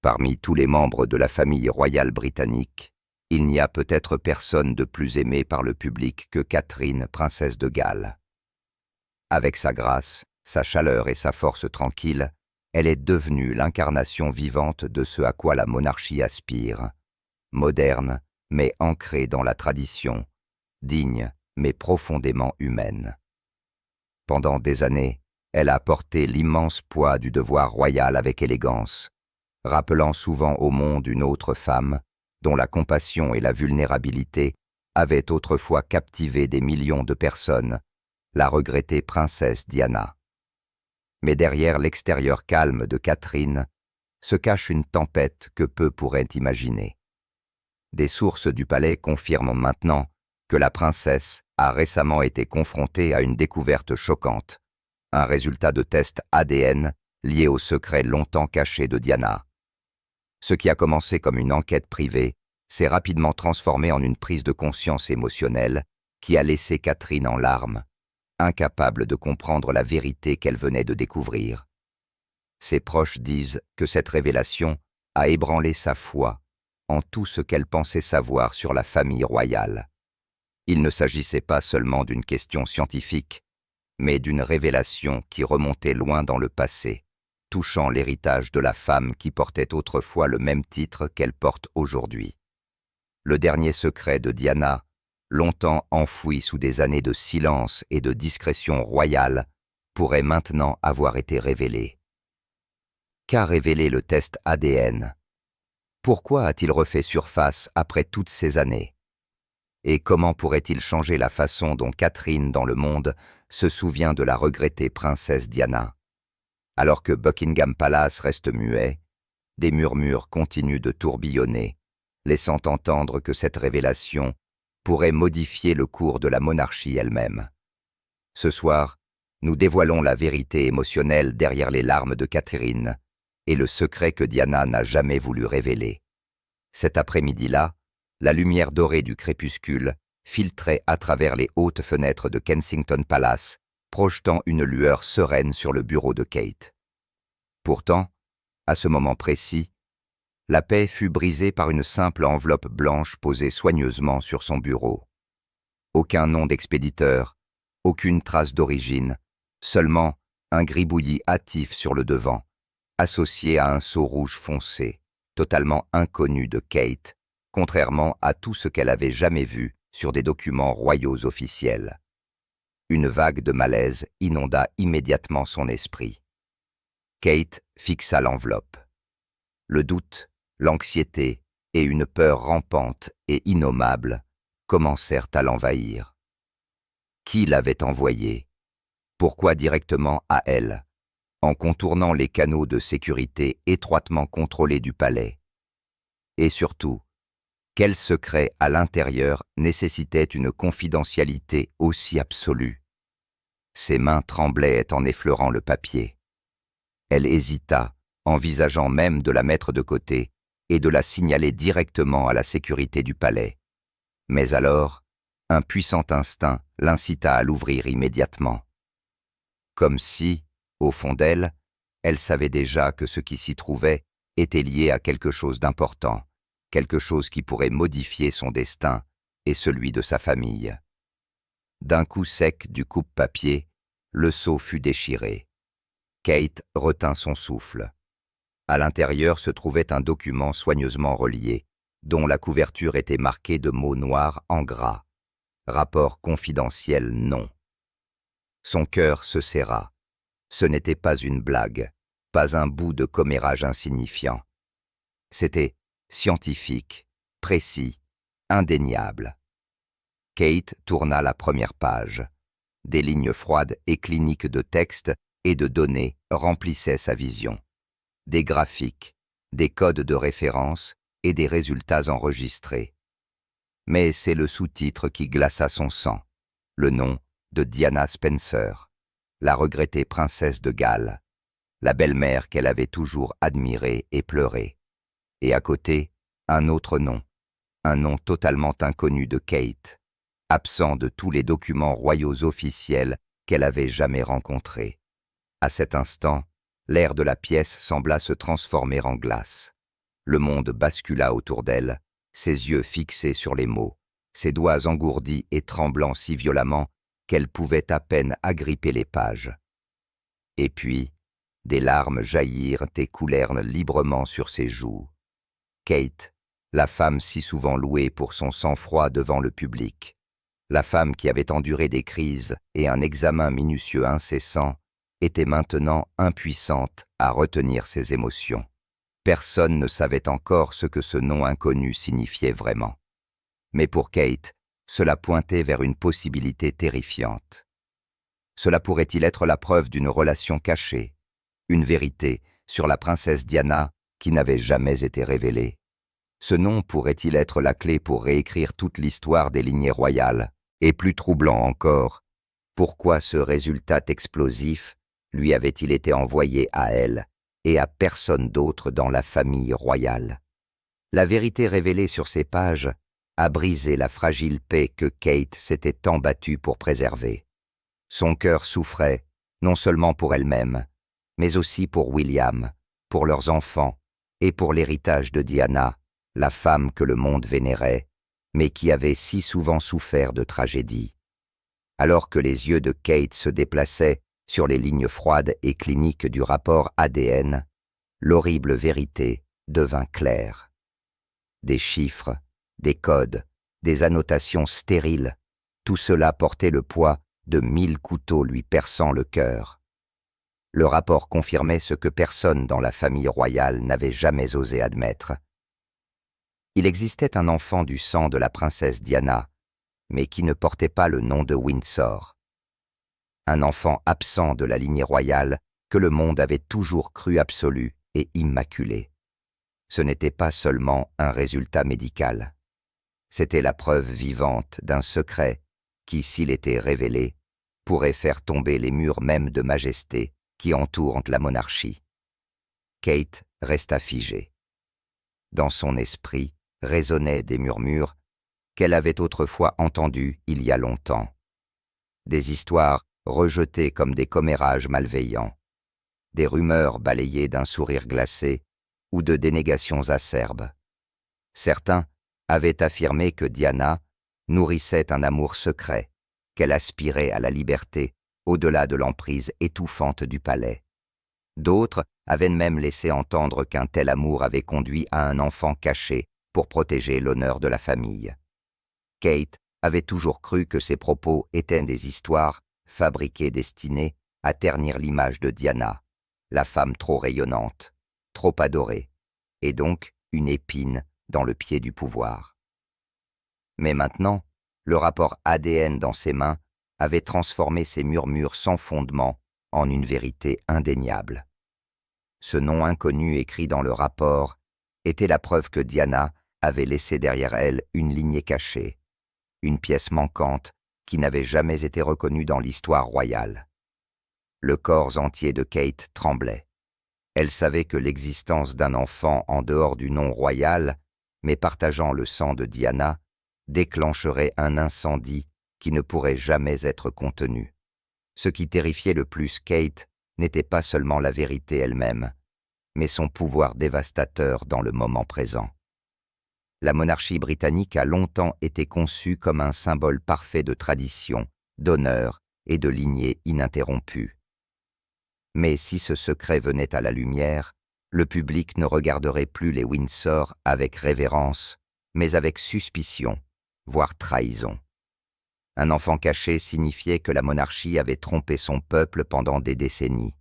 Parmi tous les membres de la famille royale britannique, il n'y a peut-être personne de plus aimé par le public que Catherine, princesse de Galles. Avec sa grâce, sa chaleur et sa force tranquille, elle est devenue l'incarnation vivante de ce à quoi la monarchie aspire, moderne mais ancrée dans la tradition, digne mais profondément humaine. Pendant des années, elle a porté l'immense poids du devoir royal avec élégance, rappelant souvent au monde une autre femme, dont la compassion et la vulnérabilité avaient autrefois captivé des millions de personnes, la regrettée princesse Diana. Mais derrière l'extérieur calme de Catherine se cache une tempête que peu pourraient imaginer. Des sources du palais confirment maintenant que la princesse a récemment été confrontée à une découverte choquante, un résultat de test ADN lié au secret longtemps caché de Diana. Ce qui a commencé comme une enquête privée s'est rapidement transformé en une prise de conscience émotionnelle qui a laissé Catherine en larmes, incapable de comprendre la vérité qu'elle venait de découvrir. Ses proches disent que cette révélation a ébranlé sa foi en tout ce qu'elle pensait savoir sur la famille royale. Il ne s'agissait pas seulement d'une question scientifique, mais d'une révélation qui remontait loin dans le passé, touchant l'héritage de la femme qui portait autrefois le même titre qu'elle porte aujourd'hui. Le dernier secret de Diana, longtemps enfoui sous des années de silence et de discrétion royale, pourrait maintenant avoir été révélé. Qu'a révélé le test ADN? Pourquoi a-t-il refait surface après toutes ces années? Et comment pourrait-il changer la façon dont Catherine dans le monde se souvient de la regrettée princesse Diana? Alors que Buckingham Palace reste muet, des murmures continuent de tourbillonner, laissant entendre que cette révélation pourrait modifier le cours de la monarchie elle-même. Ce soir, nous dévoilons la vérité émotionnelle derrière les larmes de Catherine et le secret que Diana n'a jamais voulu révéler. Cet après-midi-là, la lumière dorée du crépuscule filtrait à travers les hautes fenêtres de Kensington Palace, projetant une lueur sereine sur le bureau de Kate. Pourtant, à ce moment précis, la paix fut brisée par une simple enveloppe blanche posée soigneusement sur son bureau. Aucun nom d'expéditeur, aucune trace d'origine, seulement un gribouillis hâtif sur le devant, associé à un sceau rouge foncé, totalement inconnu de Kate, contrairement à tout ce qu'elle avait jamais vu sur des documents royaux officiels. Une vague de malaise inonda immédiatement son esprit. Kate fixa l'enveloppe. Le doute, l'anxiété et une peur rampante et innommable commencèrent à l'envahir. Qui l'avait envoyé? Pourquoi directement à elle, en contournant les canaux de sécurité étroitement contrôlés du palais? Et surtout, quel secret à l'intérieur nécessitait une confidentialité aussi absolue? Ses mains tremblaient en effleurant le papier. Elle hésita, envisageant même de la mettre de côté et de la signaler directement à la sécurité du palais. Mais alors, un puissant instinct l'incita à l'ouvrir immédiatement. Comme si, au fond d'elle, elle savait déjà que ce qui s'y trouvait était lié à quelque chose d'important, quelque chose qui pourrait modifier son destin et celui de sa famille. D'un coup sec du coupe-papier, le sceau fut déchiré. Kate retint son souffle. À l'intérieur se trouvait un document soigneusement relié, dont la couverture était marquée de mots noirs en gras. Rapport confidentiel non. Son cœur se serra. Ce n'était pas une blague, pas un bout de commérage insignifiant. C'était scientifique, précis, indéniable. Kate tourna la première page. Des lignes froides et cliniques de texte et de données remplissaient sa vision. Des graphiques, des codes de référence et des résultats enregistrés. Mais c'est le sous-titre qui glaça son sang, le nom de Diana Spencer, la regrettée princesse de Galles, la belle-mère qu'elle avait toujours admirée et pleurée. Et à côté, un autre nom, un nom totalement inconnu de Kate, absent de tous les documents royaux officiels qu'elle avait jamais rencontrés. À cet instant, l'air de la pièce sembla se transformer en glace. Le monde bascula autour d'elle, ses yeux fixés sur les mots, ses doigts engourdis et tremblant si violemment qu'elle pouvait à peine agripper les pages. Et puis, des larmes jaillirent et coulèrent librement sur ses joues. Kate, la femme si souvent louée pour son sang-froid devant le public, la femme qui avait enduré des crises et un examen minutieux incessant, était maintenant impuissante à retenir ses émotions. Personne ne savait encore ce que ce nom inconnu signifiait vraiment. Mais pour Kate, cela pointait vers une possibilité terrifiante. Cela pourrait-il être la preuve d'une relation cachée, une vérité sur la princesse Diana qui n'avait jamais été révélée? Ce nom pourrait-il être la clé pour réécrire toute l'histoire des lignées royales? Et plus troublant encore, pourquoi ce résultat explosif lui avait-il été envoyé à elle et à personne d'autre dans la famille royale? La vérité révélée sur ces pages a brisé la fragile paix que Kate s'était tant battue pour préserver. Son cœur souffrait, non seulement pour elle-même, mais aussi pour William, pour leurs enfants et pour l'héritage de Diana, la femme que le monde vénérait, mais qui avait si souvent souffert de tragédie. Alors que les yeux de Kate se déplaçaient sur les lignes froides et cliniques du rapport ADN, l'horrible vérité devint claire. Des chiffres, des codes, des annotations stériles, tout cela portait le poids de 1000 couteaux lui perçant le cœur. Le rapport confirmait ce que personne dans la famille royale n'avait jamais osé admettre. Il existait un enfant du sang de la princesse Diana, mais qui ne portait pas le nom de Windsor. Un enfant absent de la lignée royale que le monde avait toujours cru absolu et immaculé. Ce n'était pas seulement un résultat médical. C'était la preuve vivante d'un secret qui, s'il était révélé, pourrait faire tomber les murs mêmes de majesté qui entourent la monarchie. Kate resta figée. Dans son esprit résonnaient des murmures qu'elle avait autrefois entendus il y a longtemps. Des histoires rejetées comme des commérages malveillants, des rumeurs balayées d'un sourire glacé ou de dénégations acerbes. Certains avaient affirmé que Diana nourrissait un amour secret, qu'elle aspirait à la liberté au-delà de l'emprise étouffante du palais. D'autres avaient même laissé entendre qu'un tel amour avait conduit à un enfant caché pour protéger l'honneur de la famille. Kate avait toujours cru que ces propos étaient des histoires fabriquées destinées à ternir l'image de Diana, la femme trop rayonnante, trop adorée, et donc une épine dans le pied du pouvoir. Mais maintenant, le rapport ADN dans ses mains avait transformé ces murmures sans fondement en une vérité indéniable. Ce nom inconnu écrit dans le rapport était la preuve que Diana avait laissé derrière elle une lignée cachée, une pièce manquante qui n'avait jamais été reconnue dans l'histoire royale. Le corps entier de Kate tremblait. Elle savait que l'existence d'un enfant en dehors du nom royal, mais partageant le sang de Diana, déclencherait un incendie qui ne pourrait jamais être contenu. Ce qui terrifiait le plus Kate n'était pas seulement la vérité elle-même, mais son pouvoir dévastateur dans le moment présent. La monarchie britannique a longtemps été conçue comme un symbole parfait de tradition, d'honneur et de lignée ininterrompue. Mais si ce secret venait à la lumière, le public ne regarderait plus les Windsor avec révérence, mais avec suspicion, voire trahison. Un enfant caché signifiait que la monarchie avait trompé son peuple pendant des décennies.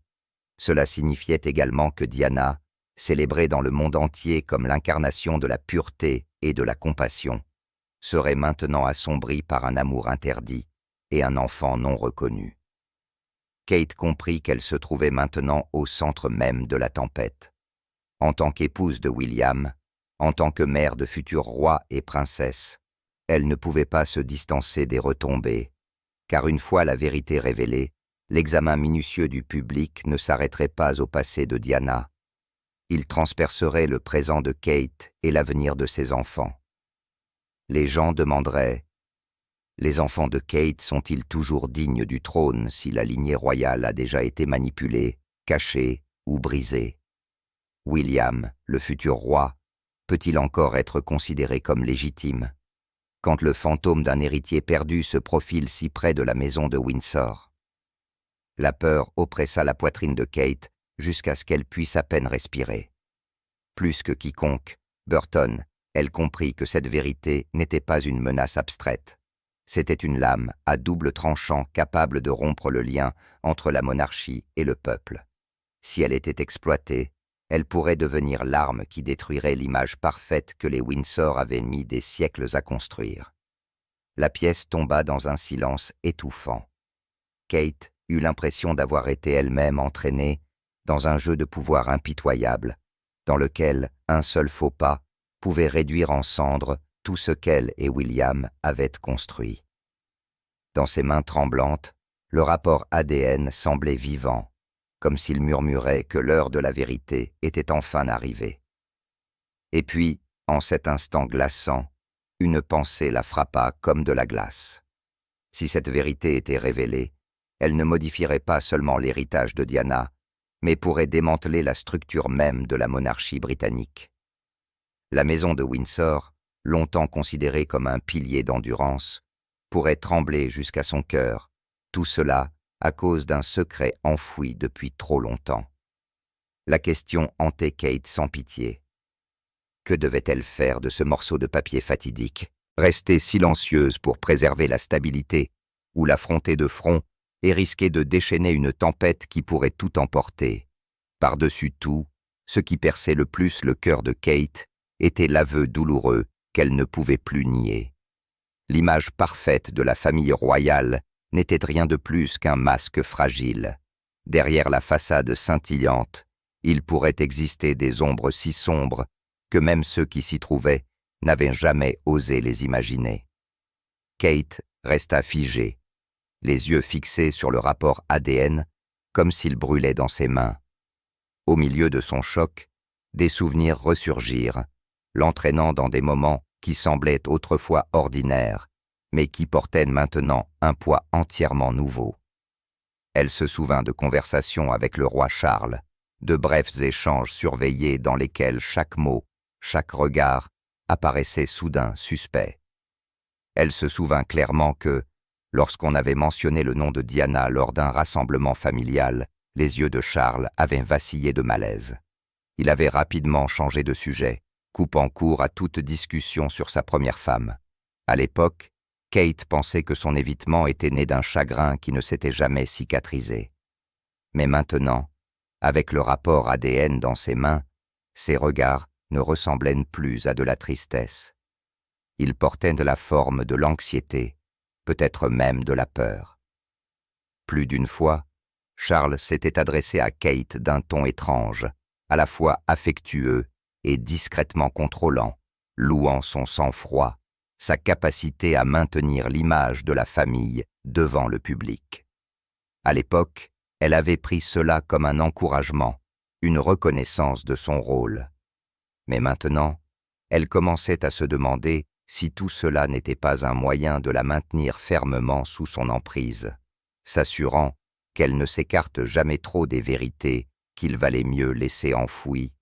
Cela signifiait également que Diana, célébrée dans le monde entier comme l'incarnation de la pureté et de la compassion, serait maintenant assombrie par un amour interdit et un enfant non reconnu. Kate comprit qu'elle se trouvait maintenant au centre même de la tempête. En tant qu'épouse de William, en tant que mère de futurs rois et princesses, elle ne pouvait pas se distancer des retombées, car une fois la vérité révélée, l'examen minutieux du public ne s'arrêterait pas au passé de Diana. Il transpercerait le présent de Kate et l'avenir de ses enfants. Les gens demanderaient « Les enfants de Kate sont-ils toujours dignes du trône si la lignée royale a déjà été manipulée, cachée ou brisée ?» William, le futur roi, peut-il encore être considéré comme légitime, quand le fantôme d'un héritier perdu se profile si près de la maison de Windsor? La peur oppressa la poitrine de Kate jusqu'à ce qu'elle puisse à peine respirer. Plus que quiconque, Burton, elle comprit que cette vérité n'était pas une menace abstraite. C'était une lame à double tranchant capable de rompre le lien entre la monarchie et le peuple. Si elle était exploitée, elle pourrait devenir l'arme qui détruirait l'image parfaite que les Windsor avaient mis des siècles à construire. La pièce tomba dans un silence étouffant. Kate eut l'impression d'avoir été elle-même entraînée dans un jeu de pouvoir impitoyable, dans lequel un seul faux pas pouvait réduire en cendres tout ce qu'elle et William avaient construit. Dans ses mains tremblantes, le rapport ADN semblait vivant, comme s'il murmurait que l'heure de la vérité était enfin arrivée. Et puis, en cet instant glaçant, une pensée la frappa comme de la glace. Si cette vérité était révélée, elle ne modifierait pas seulement l'héritage de Diana, mais pourrait démanteler la structure même de la monarchie britannique. La maison de Windsor, longtemps considérée comme un pilier d'endurance, pourrait trembler jusqu'à son cœur, tout cela à cause d'un secret enfoui depuis trop longtemps. La question hantait Kate sans pitié. Que devait-elle faire de ce morceau de papier fatidique? Rester silencieuse pour préserver la stabilité, ou l'affronter de front et risquer de déchaîner une tempête qui pourrait tout emporter? Par-dessus tout, ce qui perçait le plus le cœur de Kate était l'aveu douloureux qu'elle ne pouvait plus nier. L'image parfaite de la famille royale n'était rien de plus qu'un masque fragile. Derrière la façade scintillante, il pourrait exister des ombres si sombres que même ceux qui s'y trouvaient n'avaient jamais osé les imaginer. Kate resta figée, les yeux fixés sur le rapport ADN, comme s'il brûlait dans ses mains. Au milieu de son choc, des souvenirs ressurgirent, l'entraînant dans des moments qui semblaient autrefois ordinaires, mais qui portaient maintenant un poids entièrement nouveau. Elle se souvint de conversations avec le roi Charles, de brefs échanges surveillés dans lesquels chaque mot, chaque regard apparaissait soudain suspect. Elle se souvint clairement que, lorsqu'on avait mentionné le nom de Diana lors d'un rassemblement familial, les yeux de Charles avaient vacillé de malaise. Il avait rapidement changé de sujet, coupant court à toute discussion sur sa première femme. À l'époque, Kate pensait que son évitement était né d'un chagrin qui ne s'était jamais cicatrisé. Mais maintenant, avec le rapport ADN dans ses mains, ses regards ne ressemblaient plus à de la tristesse. Ils portaient de la forme de l'anxiété, peut-être même de la peur. Plus d'une fois, Charles s'était adressé à Kate d'un ton étrange, à la fois affectueux et discrètement contrôlant, louant son sang-froid, sa capacité à maintenir l'image de la famille devant le public. À l'époque, elle avait pris cela comme un encouragement, une reconnaissance de son rôle. Mais maintenant, elle commençait à se demander si tout cela n'était pas un moyen de la maintenir fermement sous son emprise, s'assurant qu'elle ne s'écarte jamais trop des vérités qu'il valait mieux laisser enfouies.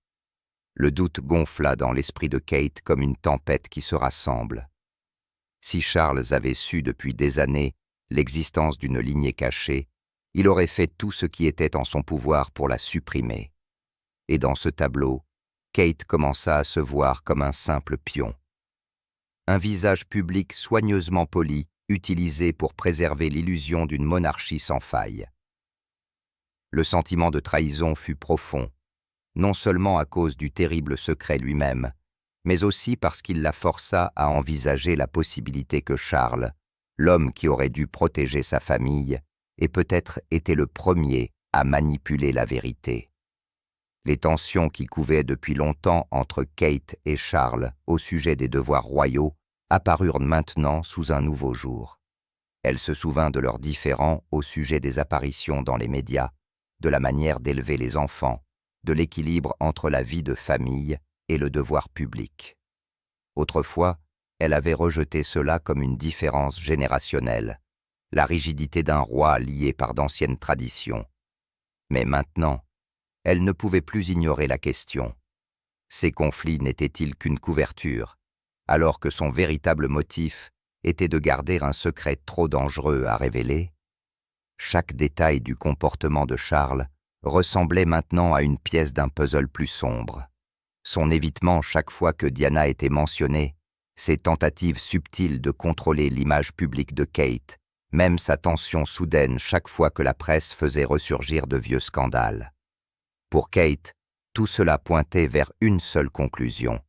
Le doute gonfla dans l'esprit de Kate comme une tempête qui se rassemble. Si Charles avait su depuis des années l'existence d'une lignée cachée, il aurait fait tout ce qui était en son pouvoir pour la supprimer. Et dans ce tableau, Kate commença à se voir comme un simple pion. Un visage public soigneusement poli, utilisé pour préserver l'illusion d'une monarchie sans faille. Le sentiment de trahison fut profond, non seulement à cause du terrible secret lui-même, mais aussi parce qu'il la força à envisager la possibilité que Charles, l'homme qui aurait dû protéger sa famille, ait peut-être été le premier à manipuler la vérité. Les tensions qui couvaient depuis longtemps entre Kate et Charles au sujet des devoirs royaux apparurent maintenant sous un nouveau jour. Elle se souvint de leurs différends au sujet des apparitions dans les médias, de la manière d'élever les enfants, de l'équilibre entre la vie de famille et le devoir public. Autrefois, elle avait rejeté cela comme une différence générationnelle, la rigidité d'un roi lié par d'anciennes traditions. Mais maintenant, elle ne pouvait plus ignorer la question. Ces conflits n'étaient-ils qu'une couverture, alors que son véritable motif était de garder un secret trop dangereux à révéler? Chaque détail du comportement de Charles ressemblait maintenant à une pièce d'un puzzle plus sombre. Son évitement chaque fois que Diana était mentionnée, ses tentatives subtiles de contrôler l'image publique de Kate, même sa tension soudaine chaque fois que la presse faisait ressurgir de vieux scandales. Pour Kate, tout cela pointait vers une seule conclusion.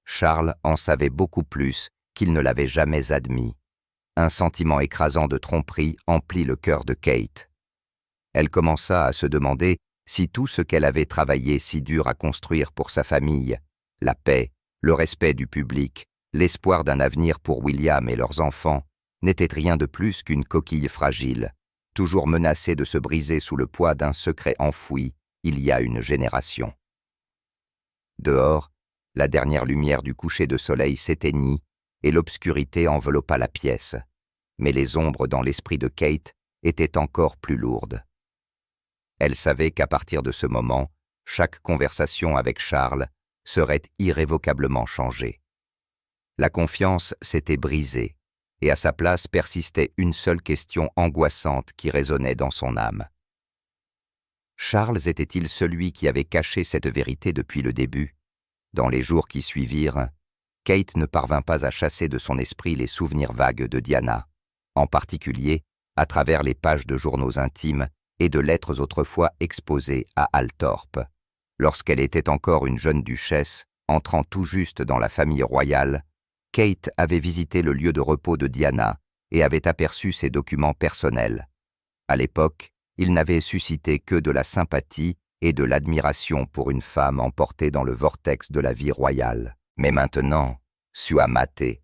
Charles en savait beaucoup plus qu'il ne l'avait jamais admis. Un sentiment écrasant de tromperie emplit le cœur de Kate. Elle commença à se demander si tout ce qu'elle avait travaillé si dur à construire pour sa famille, la paix, le respect du public, l'espoir d'un avenir pour William et leurs enfants, n'était rien de plus qu'une coquille fragile, toujours menacée de se briser sous le poids d'un secret enfoui il y a une génération. Dehors, la dernière lumière du coucher de soleil s'éteignit et l'obscurité enveloppa la pièce, mais les ombres dans l'esprit de Kate étaient encore plus lourdes. Elle savait qu'à partir de ce moment, chaque conversation avec Charles serait irrévocablement changée. La confiance s'était brisée, et à sa place persistait une seule question angoissante qui résonnait dans son âme. Charles était-il celui qui avait caché cette vérité depuis le début? Dans les jours qui suivirent, Kate ne parvint pas à chasser de son esprit les souvenirs vagues de Diana, en particulier à travers les pages de journaux intimes et de lettres autrefois exposées à Althorpe, lorsqu'elle était encore une jeune duchesse, entrant tout juste dans la famille royale. Kate avait visité le lieu de repos de Diana et avait aperçu ses documents personnels. À l'époque, ils n'avaient suscité que de la sympathie et de l'admiration pour une femme emportée dans le vortex de la vie royale. Mais maintenant, sua mater,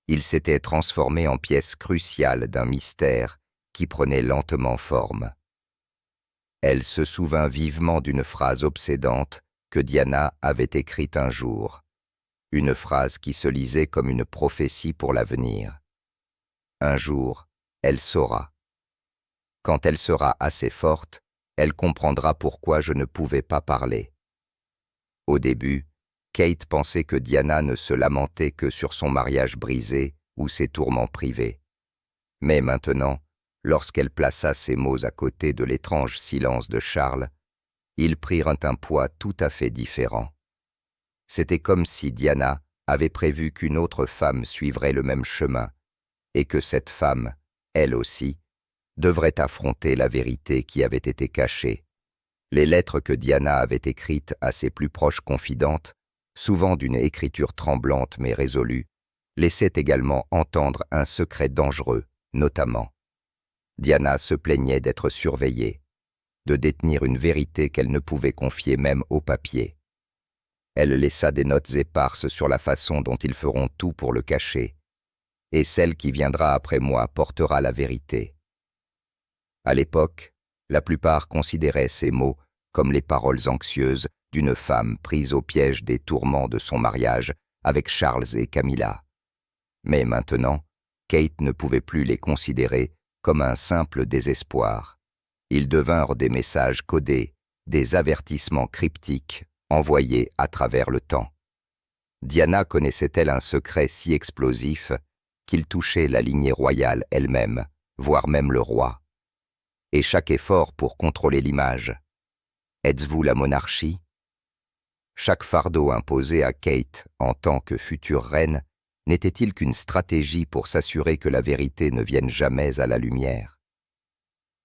il s'était transformé en pièce cruciale d'un mystère qui prenait lentement forme. Elle se souvint vivement d'une phrase obsédante que Diana avait écrite un jour, une phrase qui se lisait comme une prophétie pour l'avenir. Un jour, elle saura. Quand elle sera assez forte, elle comprendra pourquoi je ne pouvais pas parler. Au début, Kate pensait que Diana ne se lamentait que sur son mariage brisé ou ses tourments privés. Mais maintenant, lorsqu'elle plaça ces mots à côté de l'étrange silence de Charles, ils prirent un poids tout à fait différent. C'était comme si Diana avait prévu qu'une autre femme suivrait le même chemin, et que cette femme, elle aussi, devrait affronter la vérité qui avait été cachée. Les lettres que Diana avait écrites à ses plus proches confidentes, souvent d'une écriture tremblante mais résolue, laissaient également entendre un secret dangereux, notamment. Diana se plaignait d'être surveillée, de détenir une vérité qu'elle ne pouvait confier même au papier. Elle laissa des notes éparses sur la façon dont ils feront tout pour le cacher, et celle qui viendra après moi portera la vérité. À l'époque, la plupart considéraient ces mots comme les paroles anxieuses d'une femme prise au piège des tourments de son mariage avec Charles et Camilla. Mais maintenant, Kate ne pouvait plus les considérer comme un simple désespoir. Ils devinrent des messages codés, des avertissements cryptiques envoyés à travers le temps. Diana connaissait-elle un secret si explosif qu'il touchait la lignée royale elle-même, voire même le roi? Et chaque effort pour contrôler l'image. Êtes-vous la monarchie? Chaque fardeau imposé à Kate en tant que future reine n'était-il qu'une stratégie pour s'assurer que la vérité ne vienne jamais à la lumière?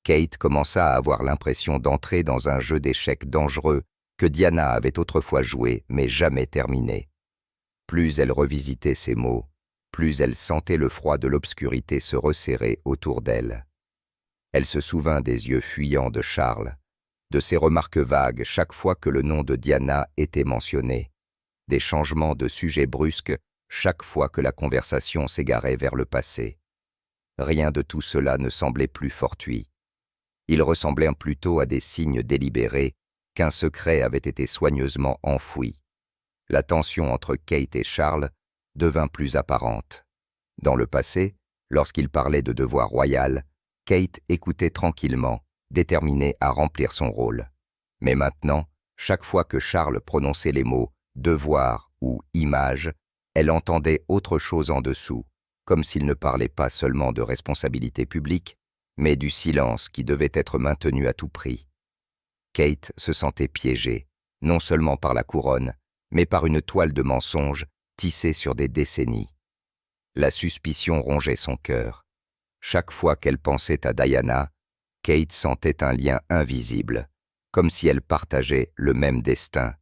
Kate commença à avoir l'impression d'entrer dans un jeu d'échecs dangereux que Diana avait autrefois joué mais jamais terminé. Plus elle revisitait ces mots, plus elle sentait le froid de l'obscurité se resserrer autour d'elle. Elle se souvint des yeux fuyants de Charles, de ses remarques vagues chaque fois que le nom de Diana était mentionné, des changements de sujet brusques chaque fois que la conversation s'égarait vers le passé. Rien de tout cela ne semblait plus fortuit. Il ressemblait plutôt à des signes délibérés qu'un secret avait été soigneusement enfoui. La tension entre Kate et Charles devint plus apparente. Dans le passé, lorsqu'il parlait de devoir royal, Kate écoutait tranquillement, déterminée à remplir son rôle. Mais maintenant, chaque fois que Charles prononçait les mots devoir ou image, elle entendait autre chose en dessous, comme s'il ne parlait pas seulement de responsabilité publique, mais du silence qui devait être maintenu à tout prix. Kate se sentait piégée, non seulement par la couronne, mais par une toile de mensonges tissée sur des décennies. La suspicion rongeait son cœur. Chaque fois qu'elle pensait à Diana, Kate sentait un lien invisible, comme si elle partageait le même destin.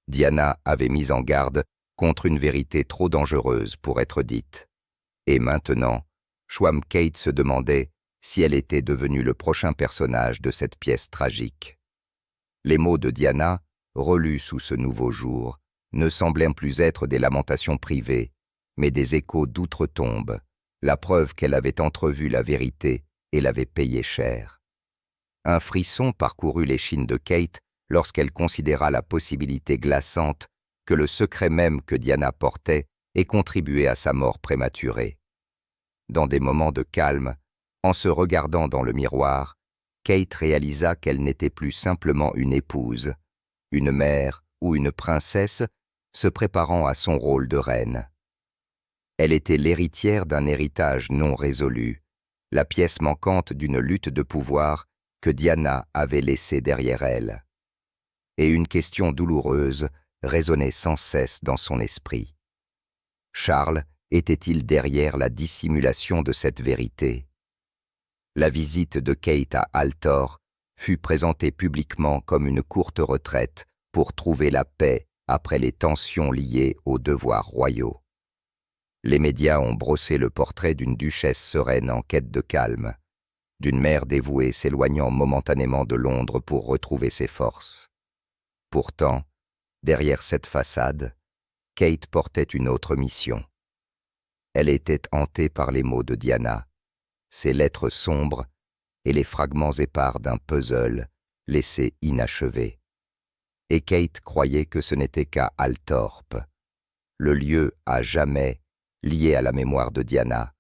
Diana avait mis en garde contre une vérité trop dangereuse pour être dite. Et maintenant, Schwamm Kate se demandait si elle était devenue le prochain personnage de cette pièce tragique. Les mots de Diana, relus sous ce nouveau jour, ne semblaient plus être des lamentations privées, mais des échos d'outre-tombe, la preuve qu'elle avait entrevu la vérité et l'avait payée cher. Un frisson parcourut l'échine de Kate lorsqu'elle considéra la possibilité glaçante que le secret même que Diana portait ait contribué à sa mort prématurée. Dans des moments de calme, en se regardant dans le miroir, Kate réalisa qu'elle n'était plus simplement une épouse, une mère ou une princesse se préparant à son rôle de reine. Elle était l'héritière d'un héritage non résolu, la pièce manquante d'une lutte de pouvoir que Diana avait laissée derrière elle. Et une question douloureuse résonnait sans cesse dans son esprit. Charles était-il derrière la dissimulation de cette vérité? La visite de Kate à Althor fut présentée publiquement comme une courte retraite pour trouver la paix après les tensions liées aux devoirs royaux. Les médias ont brossé le portrait d'une duchesse sereine en quête de calme, d'une mère dévouée s'éloignant momentanément de Londres pour retrouver ses forces. Pourtant, derrière cette façade, Kate portait une autre mission. Elle était hantée par les mots de Diana, ses lettres sombres et les fragments épars d'un puzzle laissé inachevé. Et Kate croyait que ce n'était qu'à Althorpe, le lieu à jamais lié à la mémoire de Diana,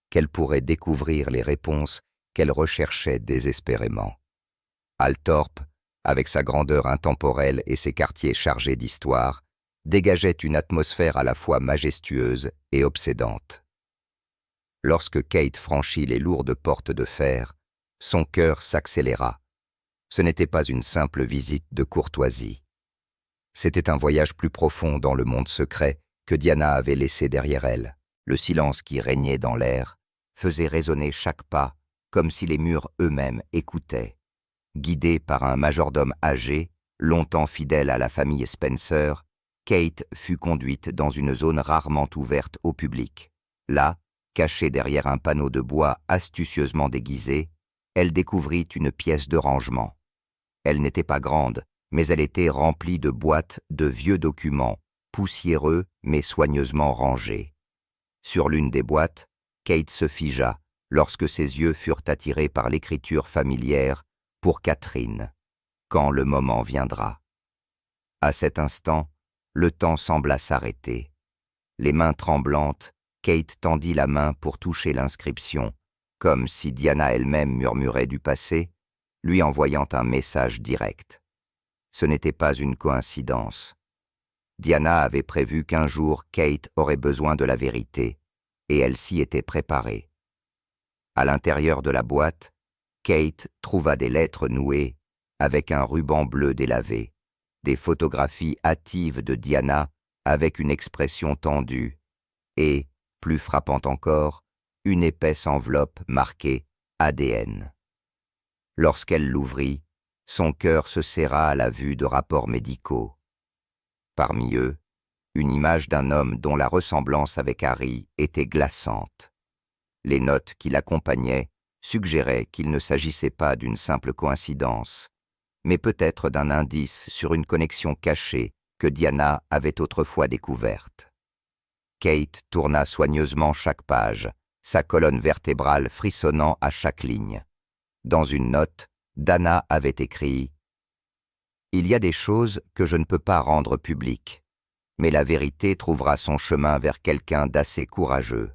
qu'elle pourrait découvrir les réponses qu'elle recherchait désespérément. Althorpe, avec sa grandeur intemporelle et ses quartiers chargés d'histoire, dégageait une atmosphère à la fois majestueuse et obsédante. Lorsque Kate franchit les lourdes portes de fer, son cœur s'accéléra. Ce n'était pas une simple visite de courtoisie. C'était un voyage plus profond dans le monde secret que Diana avait laissé derrière elle. Le silence qui régnait dans l'air faisait résonner chaque pas comme si les murs eux-mêmes écoutaient. Guidée par un majordome âgé, longtemps fidèle à la famille Spencer, Kate fut conduite dans une zone rarement ouverte au public. Là, cachée derrière un panneau de bois astucieusement déguisé, elle découvrit une pièce de rangement. Elle n'était pas grande, mais elle était remplie de boîtes de vieux documents, poussiéreux mais soigneusement rangés. Sur l'une des boîtes, Kate se figea lorsque ses yeux furent attirés par l'écriture familière pour Catherine, quand le moment viendra. À cet instant, le temps sembla s'arrêter. Les mains tremblantes, Kate tendit la main pour toucher l'inscription, comme si Diana elle-même murmurait du passé, lui envoyant un message direct. Ce n'était pas une coïncidence. Diana avait prévu qu'un jour Kate aurait besoin de la vérité, et elle s'y était préparée. À l'intérieur de la boîte, Kate trouva des lettres nouées avec un ruban bleu délavé, des photographies hâtives de Diana avec une expression tendue, et, plus frappant encore, une épaisse enveloppe marquée ADN. Lorsqu'elle l'ouvrit, son cœur se serra à la vue de rapports médicaux. Parmi eux, une image d'un homme dont la ressemblance avec Harry était glaçante. Les notes qui l'accompagnaient suggéraient qu'il ne s'agissait pas d'une simple coïncidence, mais peut-être d'un indice sur une connexion cachée que Diana avait autrefois découverte. Kate tourna soigneusement chaque page, sa colonne vertébrale frissonnant à chaque ligne. Dans une note, Dana avait écrit « Il y a des choses que je ne peux pas rendre publiques, mais la vérité trouvera son chemin vers quelqu'un d'assez courageux.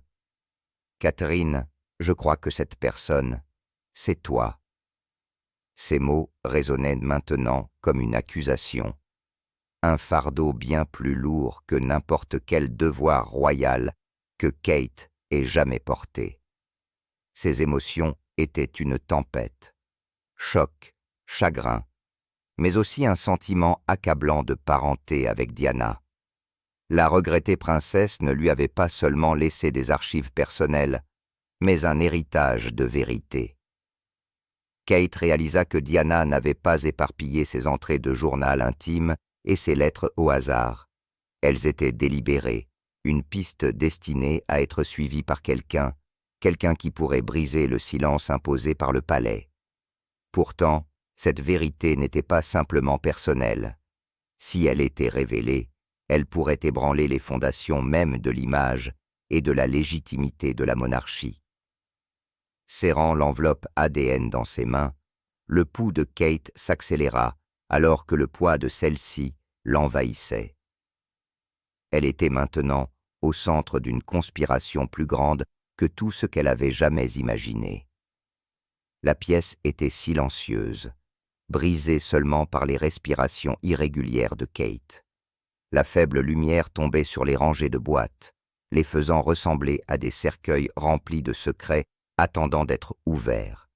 Catherine, je crois que cette personne, c'est toi. » Ces mots résonnaient maintenant comme une accusation. un fardeau bien plus lourd que n'importe quel devoir royal que Kate ait jamais porté. Ses émotions étaient une tempête. Choc, chagrin, mais aussi un sentiment accablant de parenté avec Diana. La regrettée princesse ne lui avait pas seulement laissé des archives personnelles, mais un héritage de vérité. Kate réalisa que Diana n'avait pas éparpillé ses entrées de journal intime et ses lettres au hasard. Elles étaient délibérées, une piste destinée à être suivie par quelqu'un qui pourrait briser le silence imposé par le palais. Pourtant, cette vérité n'était pas simplement personnelle. Si elle était révélée, elle pourrait ébranler les fondations même de l'image et de la légitimité de la monarchie. Serrant l'enveloppe ADN dans ses mains, le pouls de Kate s'accéléra alors que le poids de celle-ci l'envahissait. Elle était maintenant au centre d'une conspiration plus grande que tout ce qu'elle avait jamais imaginé. La pièce était silencieuse, brisée seulement par les respirations irrégulières de Kate. La faible lumière tombait sur les rangées de boîtes, les faisant ressembler à des cercueils remplis de secrets attendant d'être ouverts.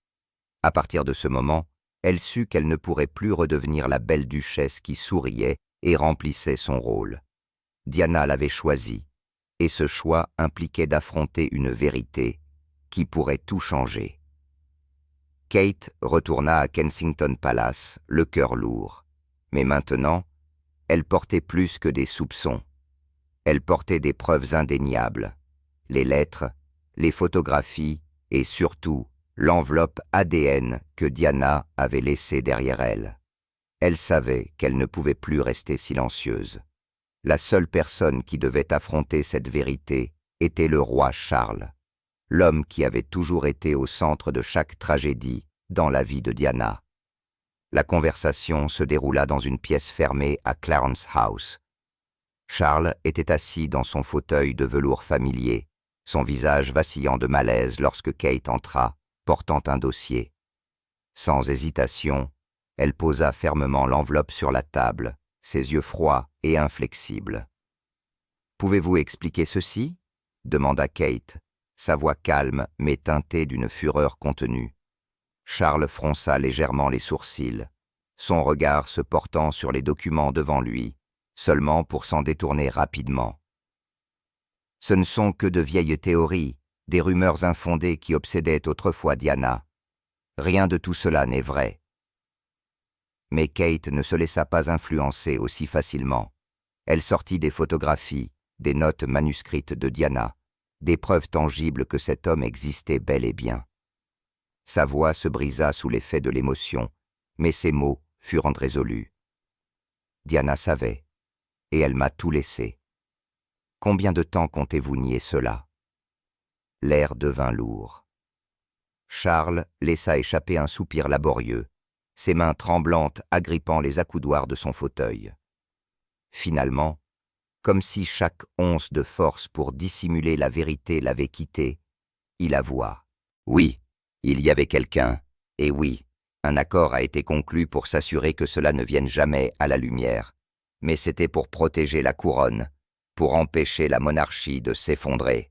À partir de ce moment, elle sut qu'elle ne pourrait plus redevenir la belle duchesse qui souriait et remplissait son rôle. Diana l'avait choisi, et ce choix impliquait d'affronter une vérité qui pourrait tout changer. Kate retourna à Kensington Palace, le cœur lourd. Mais maintenant, elle portait plus que des soupçons. Elle portait des preuves indéniables, les lettres, les photographies et surtout l'enveloppe ADN que Diana avait laissée derrière elle. Elle savait qu'elle ne pouvait plus rester silencieuse. La seule personne qui devait affronter cette vérité était le roi Charles, l'homme qui avait toujours été au centre de chaque tragédie dans la vie de Diana. La conversation se déroula dans une pièce fermée à Clarence House. Charles était assis dans son fauteuil de velours familier, son visage vacillant de malaise lorsque Kate entra, portant un dossier. Sans hésitation, elle posa fermement l'enveloppe sur la table, ses yeux froids et inflexibles. « Pouvez-vous expliquer ceci ?» demanda Kate, sa voix calme mais teintée d'une fureur contenue. Charles fronça légèrement les sourcils, son regard se portant sur les documents devant lui, seulement pour s'en détourner rapidement. « Ce ne sont que de vieilles théories, des rumeurs infondées qui obsédaient autrefois Diana. Rien de tout cela n'est vrai. » Mais Kate ne se laissa pas influencer aussi facilement. Elle sortit des photographies, des notes manuscrites de Diana, des preuves tangibles que cet homme existait bel et bien. Sa voix se brisa sous l'effet de l'émotion, mais ses mots furent résolus. Diana savait, et elle m'a tout laissé. Combien de temps comptez-vous nier cela ? L'air devint lourd. Charles laissa échapper un soupir laborieux, ses mains tremblantes agrippant les accoudoirs de son fauteuil. Finalement, comme si chaque once de force pour dissimuler la vérité l'avait quitté, il avoua. Oui, il y avait quelqu'un, et oui, un accord a été conclu pour s'assurer que cela ne vienne jamais à la lumière, mais c'était pour protéger la couronne, pour empêcher la monarchie de s'effondrer.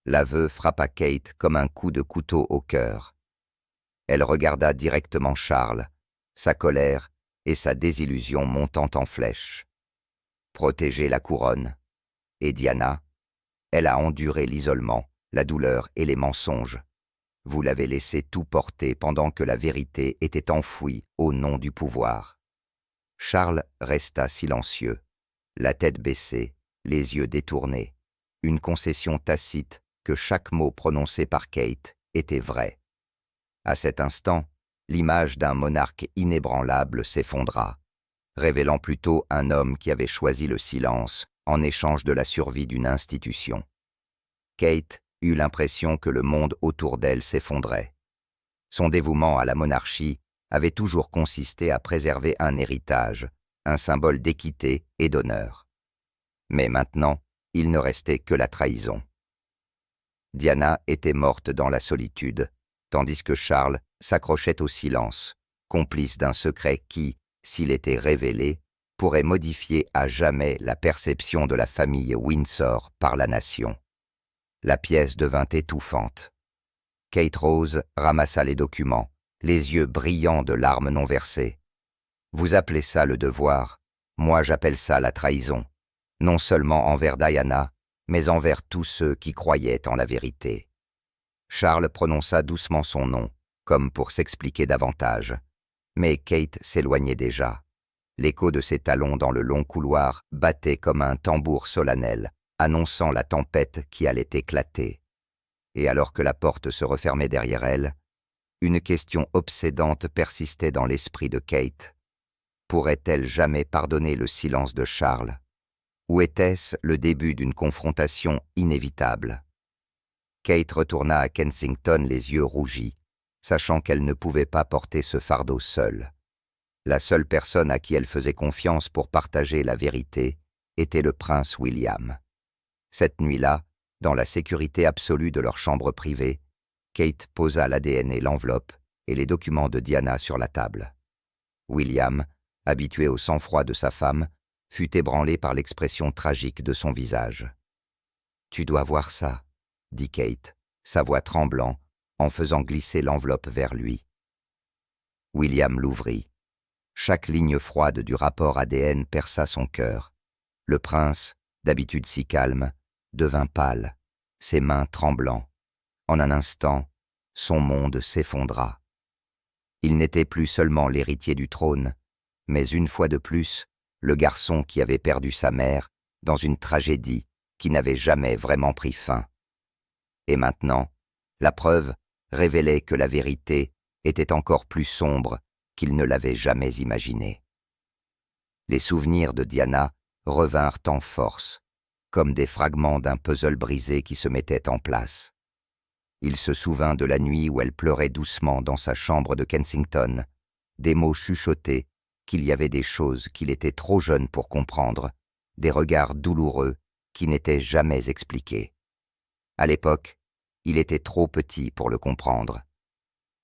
L'aveu frappa Kate comme un coup de couteau au cœur. Elle regarda directement Charles, sa colère et sa désillusion montant en flèche. Protéger la couronne. Et Diana, elle a enduré l'isolement, la douleur et les mensonges. Vous l'avez laissé tout porter pendant que la vérité était enfouie au nom du pouvoir. Charles resta silencieux, la tête baissée, les yeux détournés, une concession tacite que chaque mot prononcé par Kate était vrai. À cet instant, l'image d'un monarque inébranlable s'effondra, révélant plutôt un homme qui avait choisi le silence en échange de la survie d'une institution. Kate eut l'impression que le monde autour d'elle s'effondrait. Son dévouement à la monarchie avait toujours consisté à préserver un héritage, un symbole d'équité et d'honneur. Mais maintenant, il ne restait que la trahison. Diana était morte dans la solitude, tandis que Charles s'accrochait au silence, complice d'un secret qui, s'il était révélé, pourrait modifier à jamais la perception de la famille Windsor par la nation. La pièce devint étouffante. Kate Rose ramassa les documents, les yeux brillants de larmes non versées. « Vous appelez ça le devoir, moi j'appelle ça la trahison, non seulement envers Diana, mais envers tous ceux qui croyaient en la vérité. » Charles prononça doucement son nom, comme pour s'expliquer davantage. Mais Kate s'éloignait déjà. L'écho de ses talons dans le long couloir battait comme un tambour solennel, annonçant la tempête qui allait éclater. Et alors que la porte se refermait derrière elle, une question obsédante persistait dans l'esprit de Kate. Pourrait-elle jamais pardonner le silence de Charles? Ou était-ce le début d'une confrontation inévitable? Kate retourna à Kensington les yeux rougis, sachant qu'elle ne pouvait pas porter ce fardeau seule. La seule personne à qui elle faisait confiance pour partager la vérité était le prince William. Cette nuit-là, dans la sécurité absolue de leur chambre privée, Kate posa l'ADN et l'enveloppe et les documents de Diana sur la table. William, habitué au sang-froid de sa femme, fut ébranlé par l'expression tragique de son visage. « Tu dois voir ça », dit Kate, sa voix tremblant, en faisant glisser l'enveloppe vers lui. William l'ouvrit. Chaque ligne froide du rapport ADN perça son cœur. Le prince, d'habitude si calme, devint pâle, ses mains tremblant. En un instant, son monde s'effondra. Il n'était plus seulement l'héritier du trône, mais une fois de plus, le garçon qui avait perdu sa mère dans une tragédie qui n'avait jamais vraiment pris fin. Et maintenant, la preuve révélait que la vérité était encore plus sombre qu'il ne l'avait jamais imaginé. Les souvenirs de Diana revinrent en force, comme des fragments d'un puzzle brisé qui se mettait en place. Il se souvint de la nuit où elle pleurait doucement dans sa chambre de Kensington, des mots chuchotés qu'il y avait des choses qu'il était trop jeune pour comprendre, des regards douloureux qui n'étaient jamais expliqués. À l'époque, il était trop petit pour le comprendre.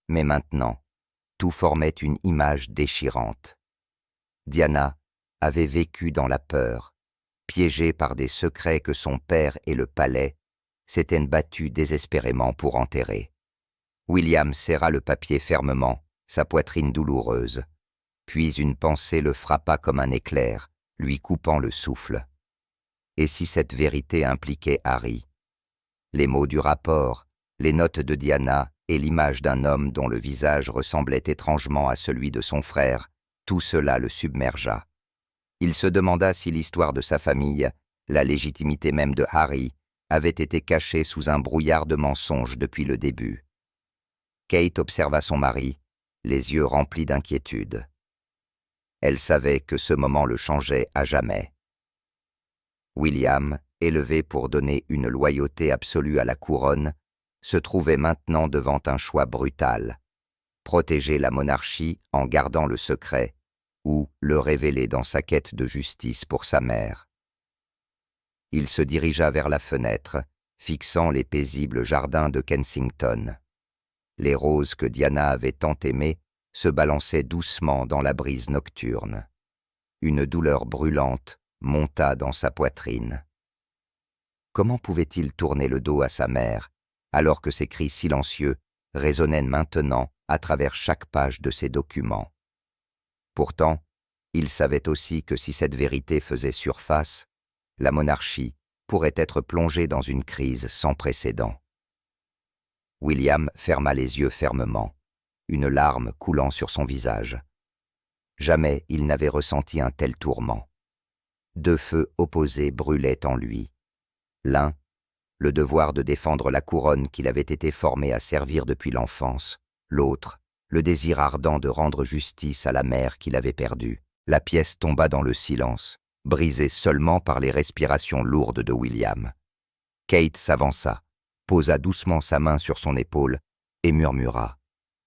Mais maintenant, tout formait une image déchirante. Diana avait vécu dans la peur, piégée par des secrets que son père et le palais s'étaient battus désespérément pour enterrer. William serra le papier fermement, sa poitrine douloureuse. Puis une pensée le frappa comme un éclair, lui coupant le souffle. Et si cette vérité impliquait Harry? Les mots du rapport, les notes de Diana et l'image d'un homme dont le visage ressemblait étrangement à celui de son frère, tout cela le submergea. Il se demanda si l'histoire de sa famille, la légitimité même de Harry, avait été cachée sous un brouillard de mensonges depuis le début. Kate observa son mari, les yeux remplis d'inquiétude. Elle savait que ce moment le changeait à jamais. William, élevé pour donner une loyauté absolue à la couronne, se trouvait maintenant devant un choix brutal: protéger la monarchie en gardant le secret, ou le révéler dans sa quête de justice pour sa mère. Il se dirigea vers la fenêtre, fixant les paisibles jardins de Kensington. Les roses que Diana avait tant aimées se balançaient doucement dans la brise nocturne. Une douleur brûlante monta dans sa poitrine. Comment pouvait-il tourner le dos à sa mère, alors que ses cris silencieux résonnaient maintenant à travers chaque page de ses documents? Pourtant, il savait aussi que si cette vérité faisait surface, la monarchie pourrait être plongée dans une crise sans précédent. William ferma les yeux fermement, une larme coulant sur son visage. Jamais il n'avait ressenti un tel tourment. Deux feux opposés brûlaient en lui. L'un, le devoir de défendre la couronne qu'il avait été formé à servir depuis l'enfance. L'autre, le désir ardent de rendre justice à la mère qu'il avait perdue. La pièce tomba dans le silence, brisée seulement par les respirations lourdes de William. Kate s'avança, posa doucement sa main sur son épaule et murmura: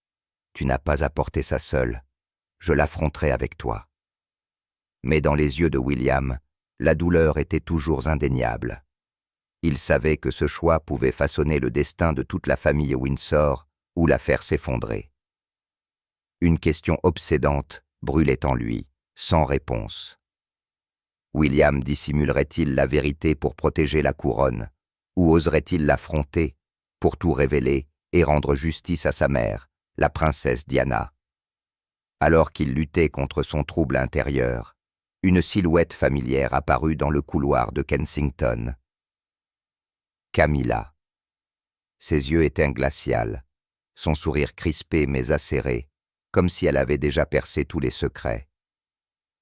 « Tu n'as pas à porter ça seule, je l'affronterai avec toi. » Mais dans les yeux de William, la douleur était toujours indéniable. Il savait que ce choix pouvait façonner le destin de toute la famille Windsor ou la faire s'effondrer. Une question obsédante brûlait en lui, sans réponse. William dissimulerait-il la vérité pour protéger la couronne, ou oserait-il l'affronter pour tout révéler et rendre justice à sa mère, la princesse Diana? Alors qu'il luttait contre son trouble intérieur, une silhouette familière apparut dans le couloir de Kensington. Camilla. Ses yeux étaient glaciaux, son sourire crispé mais acéré, comme si elle avait déjà percé tous les secrets.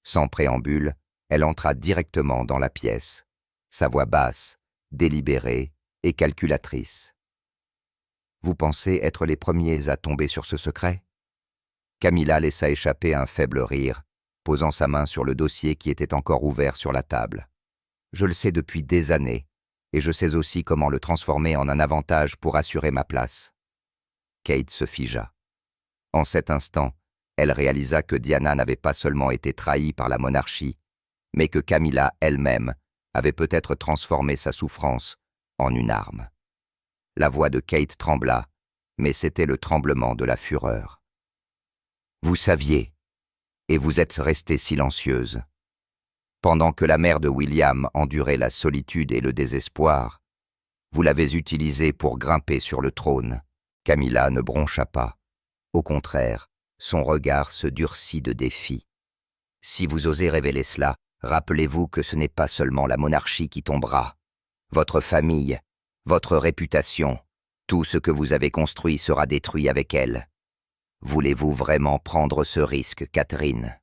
Sans préambule, elle entra directement dans la pièce, sa voix basse, délibérée et calculatrice. « Vous pensez être les premiers à tomber sur ce secret ?» Camilla laissa échapper un faible rire, posant sa main sur le dossier qui était encore ouvert sur la table. « Je le sais depuis des années, et je sais aussi comment le transformer en un avantage pour assurer ma place. » Kate se figea. En cet instant, elle réalisa que Diana n'avait pas seulement été trahie par la monarchie, mais que Camilla elle-même avait peut-être transformé sa souffrance en une arme. La voix de Kate trembla, mais c'était le tremblement de la fureur. « Vous saviez, et vous êtes restée silencieuse. Pendant que la mère de William endurait la solitude et le désespoir, vous l'avez utilisée pour grimper sur le trône. » Camilla ne broncha pas. Au contraire, son regard se durcit de défi. « Si vous osez révéler cela, rappelez-vous que ce n'est pas seulement la monarchie qui tombera. Votre famille, votre réputation, tout ce que vous avez construit sera détruit avec elle. Voulez-vous vraiment prendre ce risque, Catherine ?»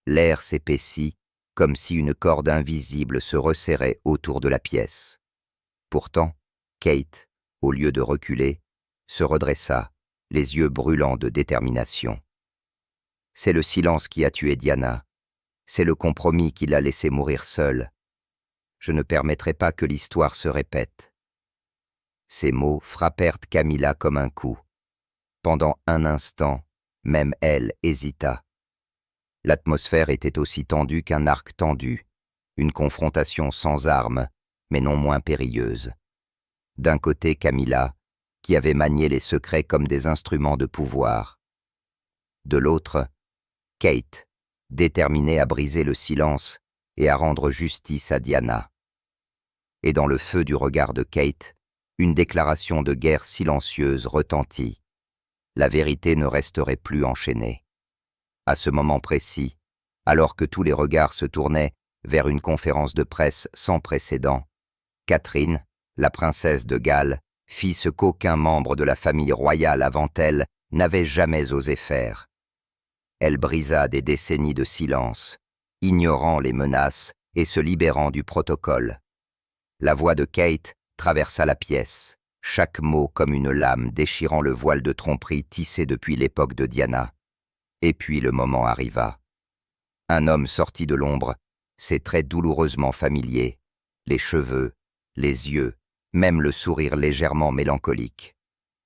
L'air s'épaissit, comme si une corde invisible se resserrait autour de la pièce. Pourtant, Kate, au lieu de reculer, se redressa, les yeux brûlants de détermination. « C'est le silence qui a tué Diana. C'est le compromis qui l'a laissée mourir seule. Je ne permettrai pas que l'histoire se répète. » Ces mots frappèrent Camilla comme un coup. Pendant un instant, même elle hésita. L'atmosphère était aussi tendue qu'un arc tendu, une confrontation sans armes, mais non moins périlleuse. D'un côté, Camilla, qui avait manié les secrets comme des instruments de pouvoir. De l'autre, Kate, déterminée à briser le silence et à rendre justice à Diana. Et dans le feu du regard de Kate, une déclaration de guerre silencieuse retentit. La vérité ne resterait plus enchaînée. À ce moment précis, alors que tous les regards se tournaient vers une conférence de presse sans précédent, Catherine, la princesse de Galles, fit ce qu'aucun membre de la famille royale avant elle n'avait jamais osé faire. Elle brisa des décennies de silence, ignorant les menaces et se libérant du protocole. La voix de Kate traversa la pièce, chaque mot comme une lame déchirant le voile de tromperie tissé depuis l'époque de Diana. Et puis le moment arriva. Un homme sortit de l'ombre, ses traits douloureusement familiers, les cheveux, les yeux, même le sourire légèrement mélancolique.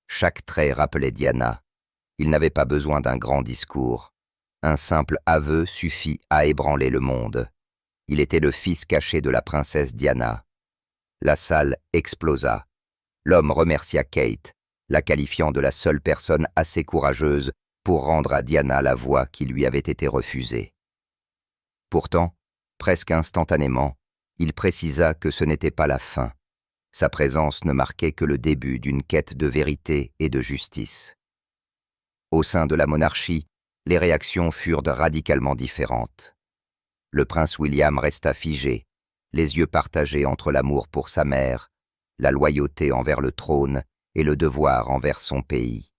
Chaque trait rappelait Diana. Il n'avait pas besoin d'un grand discours. Un simple aveu suffit à ébranler le monde. Il était le fils caché de la princesse Diana. La salle explosa. L'homme remercia Kate, la qualifiant de la seule personne assez courageuse pour rendre à Diana la voix qui lui avait été refusée. Pourtant, presque instantanément, il précisa que ce n'était pas la fin. Sa présence ne marquait que le début d'une quête de vérité et de justice. Au sein de la monarchie, les réactions furent radicalement différentes. Le prince William resta figé, les yeux partagés entre l'amour pour sa mère, la loyauté envers le trône et le devoir envers son pays.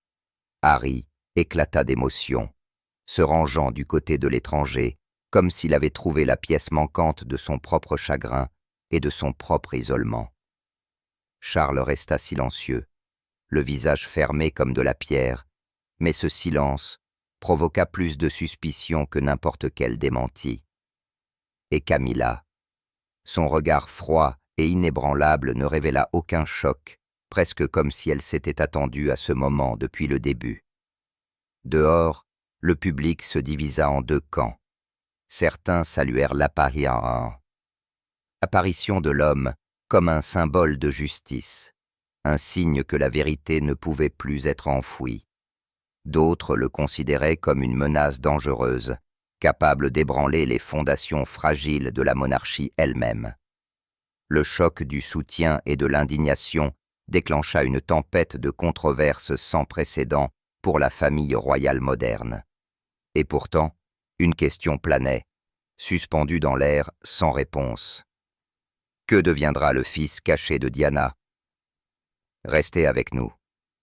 Harry éclata d'émotion, se rangeant du côté de l'étranger, comme s'il avait trouvé la pièce manquante de son propre chagrin et de son propre isolement. Charles resta silencieux, le visage fermé comme de la pierre, mais ce silence provoqua plus de suspicion que n'importe quel démenti. Et Camilla, son regard froid et inébranlable ne révéla aucun choc, presque comme si elle s'était attendue à ce moment depuis le début. Dehors, le public se divisa en deux camps. Certains saluèrent l'apparition de l'homme comme un symbole de justice, un signe que la vérité ne pouvait plus être enfouie. D'autres le considéraient comme une menace dangereuse, capable d'ébranler les fondations fragiles de la monarchie elle-même. Le choc du soutien et de l'indignation déclencha une tempête de controverses sans précédent pour la famille royale moderne. Et pourtant, une question planait, suspendue dans l'air sans réponse. Que deviendra le fils caché de Diana? Restez avec nous.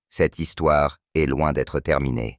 Cette histoire est loin d'être terminée.